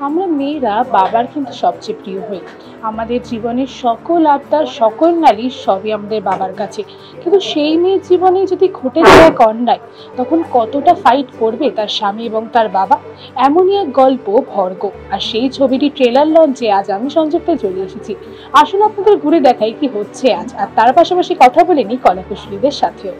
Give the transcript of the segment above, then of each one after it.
আমরা মেয়েরা বাবার কিন্তু সবচেয়ে প্রিয় হই। আমাদের জীবনের সকল আবদার, সকল নালিশ সবই আমাদের বাবার কাছে। কিন্তু সেই মেয়ের জীবনে যদি ঘটে যায় এক অন্যায়, তখন কতটা ফাইট করবে তার স্বামী এবং তার বাবা? এমনই এক গল্প ভর্গ। আর সেই ছবিটি ট্রেলার লঞ্চে আজ আমি সংযুক্ত চলে এসেছি। আসুন আপনাদের ঘুরে দেখাই কি হচ্ছে আজ, আর তার পাশাপাশি কথা বলে নিই কলাকুশলীদের সাথেও।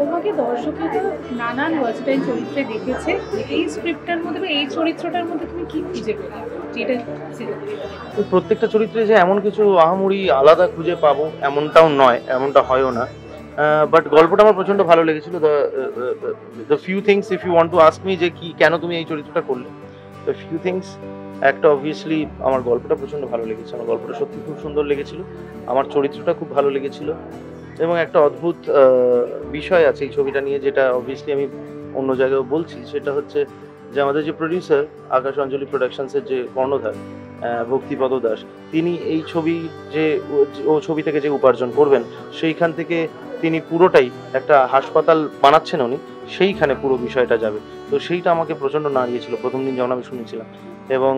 তোমাকে দর্শকরা তো নানান ভার্সেটাইল চরিত্রে দেখেছে। এই স্ক্রিপ্টটার মধ্যে বা এই চরিত্রটার মধ্যে তুমি কি খুঁজে পেলে, যেটা প্রত্যেকটা চরিত্রে যে এমন কিছু আহামরি আলাদা খুঁজে পাবো এমনটাও নয়, এমনটা হয়ও না। বাট গল্পটা আমার প্রচন্ড ভালো লেগেছিল। The few things if you want to ask me যে কি কেন তুমি এই চরিত্রটা করলে, দ্য ফিউ থিংস, একটা অবভিয়াসলি আমার গল্পটা প্রচন্ড ভালো লেগেছে। আমার গল্পটা সত্যি খুব সুন্দর লেগেছিল, আমার চরিত্রটা খুব ভালো লেগেছিল, এবং একটা অদ্ভুত বিষয় আছে এই ছবিটা নিয়ে, যেটা অবভিয়াসলি আমি অন্য জায়গায় বলছি। সেটা হচ্ছে যে আমাদের যে প্রডিউসার আকাশ অঞ্জলি প্রোডাকশনসের যে কর্ণধার ভক্তিপদ দাস, তিনি এই ছবি যে ও ছবি থেকে যে উপার্জন করবেন সেইখান থেকে তিনি পুরোটাই একটা হাসপাতাল বানাচ্ছেন উনি, সেইখানে পুরো বিষয়টা যাবে। তো সেইটা আমাকে প্রচণ্ড নাড়িয়েছিল প্রথম দিন যখন আমি শুনেছিলাম। এবং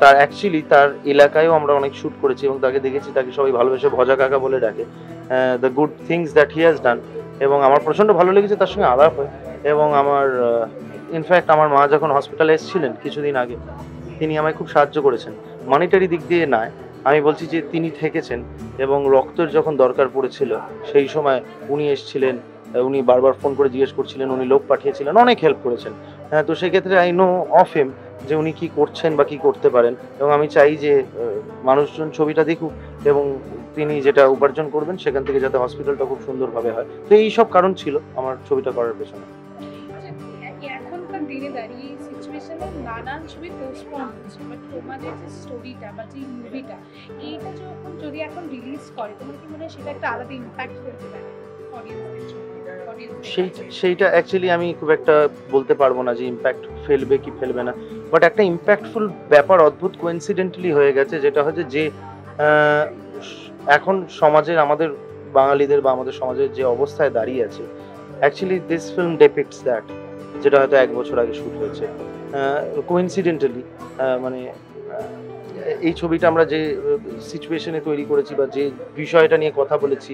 তার অ্যাকচুয়ালি তার এলাকায়ও আমরা অনেক শ্যুট করেছি এবং তাকে দেখেছি, তাকে সবাই ভালোবেসে ভজা কাকা বলে ডাকে, the good things that he has done. এবং আমার প্রচণ্ড ভালো লেগেছে তার সঙ্গে আলাপ হয়। এবং আমার ইনফ্যাক্ট আমার মা যখন হসপিটালে এসেছিলেন কিছুদিন আগে, তিনি আমায় খুব সাহায্য করেছেন, মনিটারি দিক দিয়ে নয়, আমি বলছি যে তিনি থেকেছেন। এবং রক্তের যখন দরকার পড়েছিল সেই সময় উনি এসেছিলেন, উনি বারবার ফোন করে জিজ্ঞেস করছিলেন, উনি লোক পাঠিয়েছিলেন, অনেক হেল্প করেছেন। তো সেক্ষেত্রে আই নো অফ হিম যে উনি কী করছেন বা কী করতে পারেন। এবং আমি চাই যে মানুষজন ছবিটা দেখুক এবং তিনি যেটা উপার্জন করবেন সেখান থেকে যাতে হসপিটালটা খুব সুন্দরভাবে হয়। তো এই সব কারণ ছিল আমার ছবিটা করার পেছনে। এখনকার দিনে দাঁড়িয়ে সিচুয়েশনে নানান ছবি পোস্টপোন হচ্ছে, বাট তোমাদের যে স্টোরিটা বা যে মুভিটা, এইটা যখন যদি এখন রিলিজ করে, তোমার কি মনে হয় সেটা একটা আলাদা ইম্প্যাক্ট ফেলতে পারে অডিয়েন্সদের জন্য? সেইটা অ্যাকচুয়ালি আমি খুব একটা বলতে পারবো না যে ইম্প্যাক্ট ফেলবে কি ফেলবে না, বাট একটা ইম্প্যাক্টফুল ব্যাপার অদ্ভুত কোইন্সিডেন্টালি হয়ে গেছে, যেটা হচ্ছে যে এখন সমাজের আমাদের বাঙালিদের বা আমাদের সমাজের যে অবস্থায় দাঁড়িয়ে আছে, অ্যাকচুয়ালি দিস ফিল্ম ডেপিক্টস দ্যাট, যেটা হয়তো 1 বছর আগে শ্যুট হয়েছে কোইন্সিডেন্টালি। মানে এই ছবিটা আমরা যে সিচুয়েশনে তৈরি করেছি বা যে বিষয়টা নিয়ে কথা বলেছি,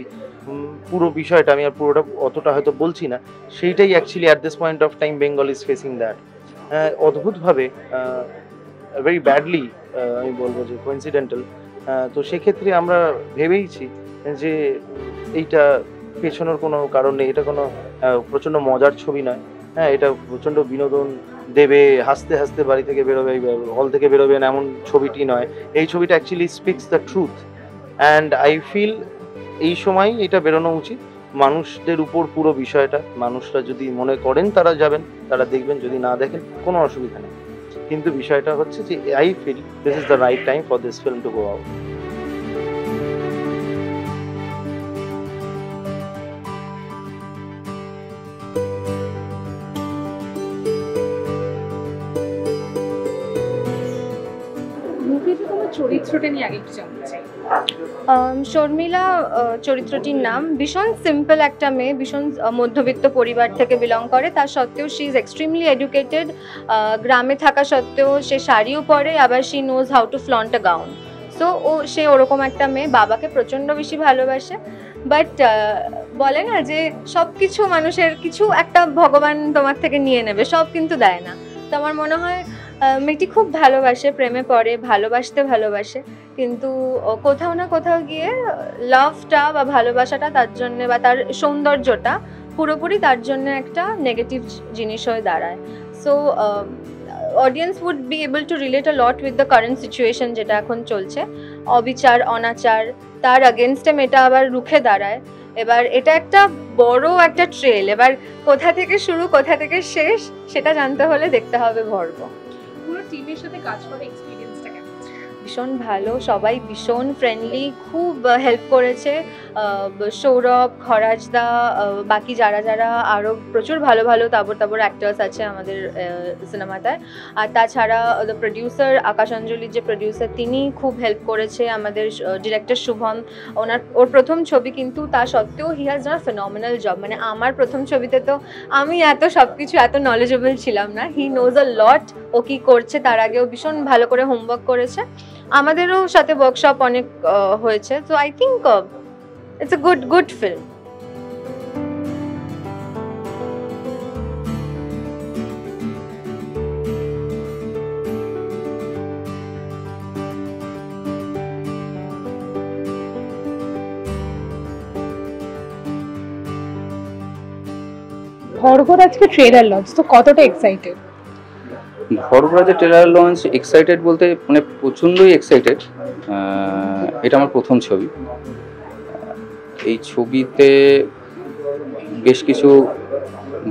পুরো বিষয়টা আমি আর পুরোটা অতটা হয়তো বলছি না, সেইটাই actually at this point of time Bengal is facing that অদ্ভুতভাবে, ভেরি ব্যাডলি, আমি বলবো যে কোইন্সিডেন্টাল। তো সেক্ষেত্রে আমরা ভেবেইছি যে এইটা পেছনের কোনো কারণ নেই, এটা কোনো প্রচণ্ড মজার ছবি নয়। হ্যাঁ, এটা প্রচণ্ড বিনোদন দেবে, হাসতে হাসতে বাড়ি থেকে বেরোবে, হল থেকে বেরোবেন এমন ছবিটি নয়। এই ছবিটা actually speaks the truth, and I feel এই সময় এটা বেরোনো উচিত। মানুষদের উপর পুরো বিষয়টা, মানুষরা যদি মনে করেন তারা যাবেন, তারা দেখবেন, যদি না দেখেন কোনো অসুবিধা নেই। কিন্তু বিষয়টা হচ্ছে যে I feel this is the right time for this film to go out. মুভিতে তোমার চরিত্রটা নিয়ে আগে একটু জানতে চাই। শর্মিলা চরিত্রটির নাম। ভীষণ সিম্পল একটা মেয়ে, ভীষণ মধ্যবিত্ত পরিবার থেকে বিলং করে, তা সত্ত্বেও শি ইজ এক্সট্রিমলি এডুকেটেড। গ্রামে থাকা সত্ত্বেও সে শাড়িও পরে, আবার she knows how to flaunt a gown. So সে ওরকম একটা মেয়ে, বাবাকে প্রচণ্ড বেশি ভালোবাসে। বাট বলে না যে সব কিছু মানুষের কিছু একটা ভগবান তোমার থেকে নিয়ে নেবে, সব কিন্তু দেয় না। তো আমার মনে হয় মেয়েটি খুব ভালোবাসে, প্রেমে পড়ে, ভালোবাসে, কিন্তু কোথাও না কোথাও গিয়ে লাভটা বা ভালোবাসাটা তার জন্যে বা তার সৌন্দর্যটা পুরোপুরি তার জন্য একটা নেগেটিভ জিনিস হয়ে দাঁড়ায়। So audience would be able to relate a lot with the current situation যেটা এখন চলছে, অবিচার, অনাচার, তার আগেনস্টে মেয়েটা আবার রুখে দাঁড়ায়। এবার এটা একটা বড় একটা ট্রেল, এবার কোথা থেকে শুরু কোথা থেকে শেষ সেটা জানতে হলে দেখতে হবে ভর্গ। পুরো টিমের সাথে কাজ করে এক্সপেরিয়েন্সটা কেমন? ভীষণ ভালো, সবাই ভীষণ ফ্রেন্ডলি, খুব হেল্প করেছে। সৌরভ, খরাজদা, বাকি যারা যারা আরও প্রচুর ভালো ভালো তাবড় অ্যাক্টার্স আছে আমাদের সিনেমাটায়। আর তাছাড়া দ্য প্রডিউসার, আকাশ অঞ্জলির যে প্রডিউসার, তিনি খুব হেল্প করেছে। আমাদের ডিরেক্টর শুভম, ওর প্রথম ছবি, কিন্তু তা সত্ত্বেও he has done phenomenal job. মানে আমার প্রথম ছবিতে তো আমি সব কিছু এত নলেজেবল ছিলাম না। হি নোজ আ লট, ও কী করছে তার আগেও ভীষণ ভালো করে হোমওয়ার্ক করেছে। আমাদেরও সাথে ওয়ার্কশপ অনেক হয়েছে। তো I think it's a good film. ভরঘর আজকে ট্রেলার লঞ্চ, তো কতটা এক্সাইটেড? ভরগরাজের ট্রেলার লঞ্চ এক্সাইটেড বলতে মানে প্রচণ্ডই এক্সাইটেড। এটা আমার প্রথম ছবি। এই ছবিতে বেশ কিছু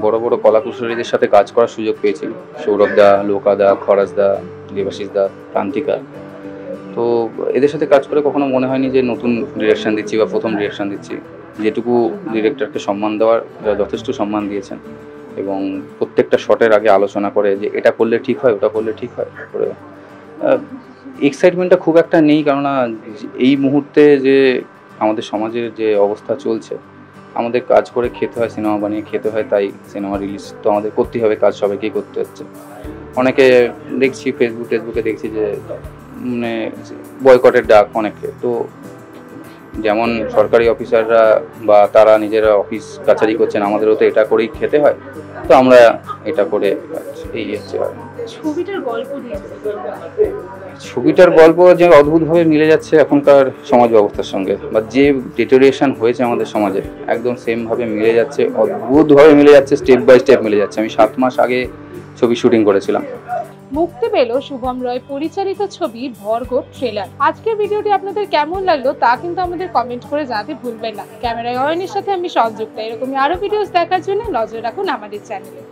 বড় বড় কলাকুশলীদের সাথে কাজ করার সুযোগ পেয়েছি। সৌরভদা, লোকাদা, খরাজদা, দেবাশিসদা, প্রান্তিকা। তো এদের সাথে কাজ করে কখনো মনে হয়নি যে নতুন ডিরেকশন দিচ্ছি বা প্রথম ডিরেকশন দিচ্ছি। যেটুকু ডিরেক্টরকে সম্মান দেওয়ার যথেষ্ট সম্মান দিয়েছেন, এবং প্রত্যেকটা শটের আগে আলোচনা করে যে এটা করলে ঠিক হয়, ওটা করলে ঠিক হয় করে। এক্সাইটমেন্টটা খুব একটা নেই, কেননা এই মুহূর্তে যে আমাদের সমাজের যে অবস্থা চলছে, আমাদের কাজ করে খেতে হয়, সিনেমা বানিয়ে খেতে হয়, তাই সিনেমা রিলিজ তো আমাদের করতেই হবে, কাজ সবাইকেই করতে হচ্ছে। অনেকে দেখছি ফেসবুকে দেখছি যে মানে বয়কটের ডাক অনেকে। তো যেমন সরকারি অফিসাররা বা তারা নিজেরা অফিস কাছারি করছেন, আমাদেরও তো এটা করেই খেতে হয়, তো আমরা এটা করে এই হচ্ছে। ছবিটার গল্প যে অদ্ভুতভাবে মিলে যাচ্ছে এখনকার সমাজ ব্যবস্থার সঙ্গে, বা যে ডিটোরিয়েশন হয়েছে আমাদের সমাজে একদম সেমভাবে মিলে যাচ্ছে, অদ্ভুতভাবে মিলে যাচ্ছে, স্টেপ বাই স্টেপ মিলে যাচ্ছে। আমি 7 মাস আগে ছবি শুটিং করেছিলাম। মুক্তি পেল শুভম রয় পরিচালিত ছবি ভরঘর ট্রেলার। আজকের ভিডিওটি আপনাদের কেমন লাগলো তা কিন্তু আমাদের কমেন্ট করে জানাতে ভুলবেন না। ক্যামেরায় অয়নের সাথে আমি সংযুক্ত। এরকমই আরো ভিডিওস দেখার জন্য নজর রাখুন আমাদের চ্যানেলে।